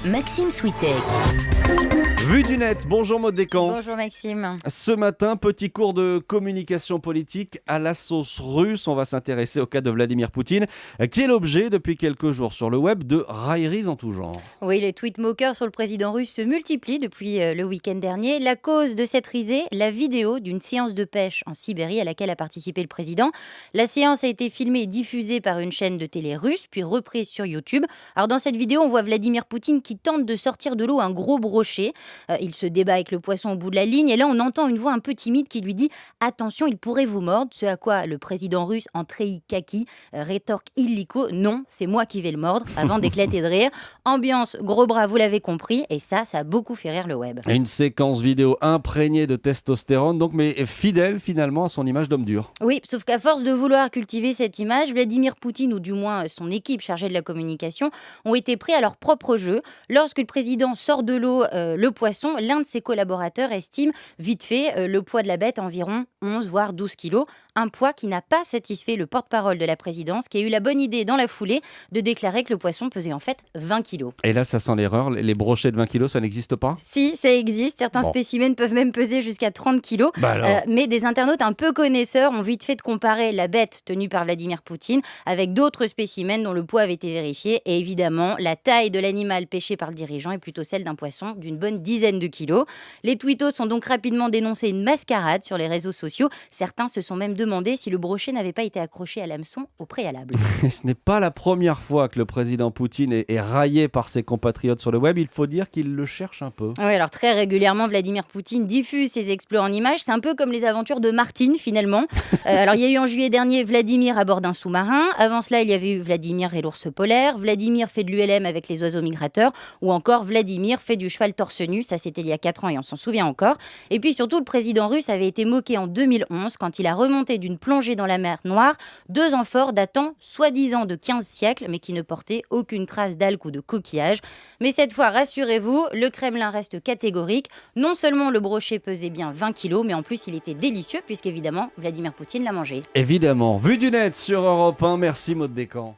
Maxime Switek. Vue du net, bonjour Maud Descamps. Bonjour Maxime. Ce matin, petit cours de communication politique à la sauce russe. On va s'intéresser au cas de Vladimir Poutine, qui est l'objet depuis quelques jours sur le web de railleries en tout genre. Oui, les tweets moqueurs sur le président russe se multiplient depuis le week-end dernier. La cause de cette risée, la vidéo d'une séance de pêche en Sibérie à laquelle a participé le président. La séance a été filmée et diffusée par une chaîne de télé russe, puis reprise sur YouTube. Alors dans cette vidéo, on voit Vladimir Poutine qui tente de sortir de l'eau un gros brochet. Il se débat avec le poisson au bout de la ligne et là on entend une voix un peu timide qui lui dit « Attention, il pourrait vous mordre », ce à quoi le président russe Andreï Kaki rétorque illico « Non, c'est moi qui vais le mordre » avant d'éclater de rire. Ambiance gros bras, vous l'avez compris, et ça a beaucoup fait rire le web. Une séquence vidéo imprégnée de testostérone, donc, mais fidèle finalement à son image d'homme dur. Oui, sauf qu'à force de vouloir cultiver cette image, Vladimir Poutine, ou du moins son équipe chargée de la communication, ont été pris à leur propre jeu. Lorsque le président sort de l'eau le poisson, l'un de ses collaborateurs estime vite fait le poids de la bête à environ 11 voire 12 kilos. Un poids qui n'a pas satisfait le porte-parole de la présidence, qui a eu la bonne idée dans la foulée de déclarer que le poisson pesait en fait 20 kilos. Et là, ça sent l'erreur. Les brochets de 20 kilos, ça n'existe pas ? Si, ça existe. Certains spécimens peuvent même peser jusqu'à 30 kilos. Mais des internautes un peu connaisseurs ont vite fait de comparer la bête tenue par Vladimir Poutine avec d'autres spécimens dont le poids avait été vérifié. Et évidemment, la taille de l'animal pêché par le dirigeant est plutôt celle d'un poisson d'une bonne dizaine de kilos. Les tweetos ont donc rapidement dénoncé une mascarade sur les réseaux sociaux. Certains se sont même demandé si le brochet n'avait pas été accroché à l'hameçon au préalable. Et ce n'est pas la première fois que le président Poutine est raillé par ses compatriotes sur le web. Il faut dire qu'il le cherche un peu. Oui, alors très régulièrement, Vladimir Poutine diffuse ses exploits en images. C'est un peu comme les aventures de Martine, finalement. Alors, il y a eu en juillet dernier Vladimir à bord d'un sous-marin. Avant cela, il y avait eu Vladimir et l'ours polaire. Vladimir fait de l'ULM avec les oiseaux migrateurs. Ou encore Vladimir fait du cheval torse nu. Ça, c'était il y a 4 ans et on s'en souvient encore. Et puis surtout, le président russe avait été moqué en 2011 quand il a remonté d'une plongée dans la mer Noire 2 amphores datant soi-disant de 15 siècles, mais qui ne portaient aucune trace d'algue ou de coquillage. Mais cette fois, rassurez-vous, le Kremlin reste catégorique. Non seulement le brochet pesait bien 20 kilos, mais en plus il était délicieux puisqu'évidemment Vladimir Poutine l'a mangé. Évidemment. Vue du net sur Europe 1. Merci Maud Descamps.